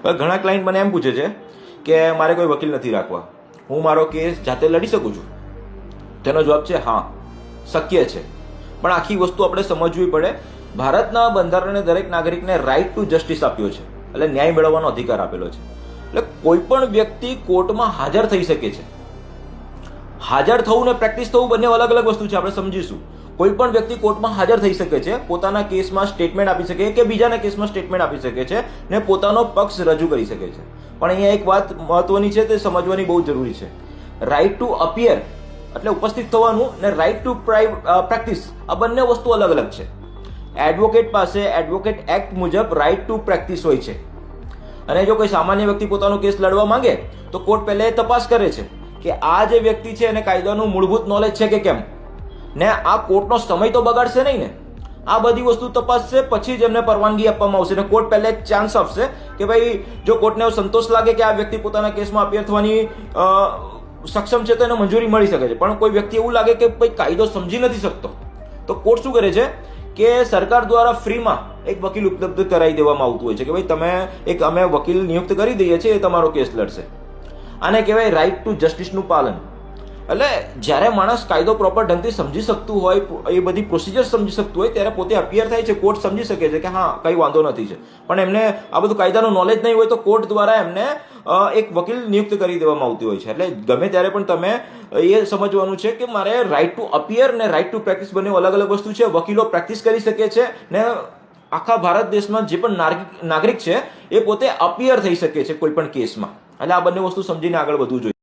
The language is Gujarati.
હવે ઘણા ક્લાયન્ટ મને એમ પૂછે છે કે મારે કોઈ વકીલ નથી રાખવા, હું મારો કેસ જાતે લડી શકું છું? તેનો જવાબ છે હા, શક્ય છે, પણ આખી વસ્તુ આપણે સમજવી પડે. ભારતના બંધારણે દરેક નાગરિકને રાઇટ ટુ જસ્ટિસ આપ્યો છે, એટલે ન્યાય મેળવવાનો અધિકાર આપેલો છે. એટલે કોઈ પણ વ્યક્તિ કોર્ટમાં હાજર થઈ શકે છે. હાજર થવું ને પ્રેક્ટિસ થવું બંને અલગ અલગ વસ્તુ છે, આપણે સમજીશું. કોઈ પણ વ્યક્તિ કોર્ટમાં હાજર થઈ શકે છે, પોતાના કેસમાં સ્ટેટમેન્ટ આપી શકે કે બીજાના કેસમાં સ્ટેટમેન્ટ આપી શકે છે ને પોતાનો પક્ષ રજૂ કરી શકે છે. પણ અહીંયા એક વાત મહત્વની છે, તે સમજવાની બહુ જરૂરી છે. રાઇટ ટુ અપિયર એટલે ઉપસ્થિત થવાનું ને રાઇટ ટુ પ્રેક્ટિસ, આ બંને વસ્તુ અલગ અલગ છે. એડવોકેટ પાસે એડવોકેટ એક્ટ મુજબ રાઇટ ટુ પ્રેક્ટિસ હોય છે, અને જો કોઈ સામાન્ય વ્યક્તિ પોતાનો કેસ લડવા માંગે તો કોર્ટ પહેલા એ તપાસ કરે છે કે આ જે વ્યક્તિ છે એને કાયદાનું મૂળભૂત નોલેજ છે કે કેમ, ને આ કોર્ટનો સમય તો બગાડશે નહીં ને. આ બધી વસ્તુ તપાસશે, પછી જ એમને પરવાનગી આપવામાં આવશે. અને કોર્ટ પહેલા એક ચાન્સ આપશે કે ભાઈ જો કોર્ટને સંતોષ લાગે કે આ વ્યક્તિ પોતાના કેસમાં અપિયર થવાની સક્ષમ છે તો એને મંજૂરી મળી શકે છે. પણ કોઈ વ્યક્તિ એવું લાગે કે ભાઈ કાયદો સમજી નથી શકતો, તો કોર્ટ શું કરે છે કે સરકાર દ્વારા ફ્રીમાં એક વકીલ ઉપલબ્ધ કરાવી દેવામાં આવતું હોય છે કે ભાઈ તમે અમે વકીલ નિયુક્ત કરી દઈએ છીએ, એ તમારો કેસ લડશે. આને કહેવાય રાઇટ ટુ જસ્ટિસનું પાલન. એટલે જ્યારે માણસ કાયદો પ્રોપર ઢંગથી સમજી શકતું હોય, એ બધી પ્રોસિજર સમજી શકતું હોય, ત્યારે પોતે અપિયર થાય છે, કોર્ટ સમજી શકે છે કે હા કંઈ વાંધો નથી છે. પણ એમને આ બધું કાયદાનું નોલેજ નહીં હોય તો કોર્ટ દ્વારા એમને એક વકીલ નિયુક્ત કરી દેવામાં આવતી હોય છે. એટલે ગમે ત્યારે પણ તમે એ સમજવાનું છે કે મારે રાઇટ ટુ અપિયર ને રાઇટ ટુ પ્રેક્ટિસ બંને અલગ અલગ વસ્તુ છે. વકીલો પ્રેક્ટિસ કરી શકે છે ને આખા ભારત દેશમાં જે પણ નાગરિક છે એ પોતે અપિયર થઈ શકે છે કોઈ પણ કેસમાં. એટલે આ બંને વસ્તુ સમજીને આગળ વધવું જોઈએ.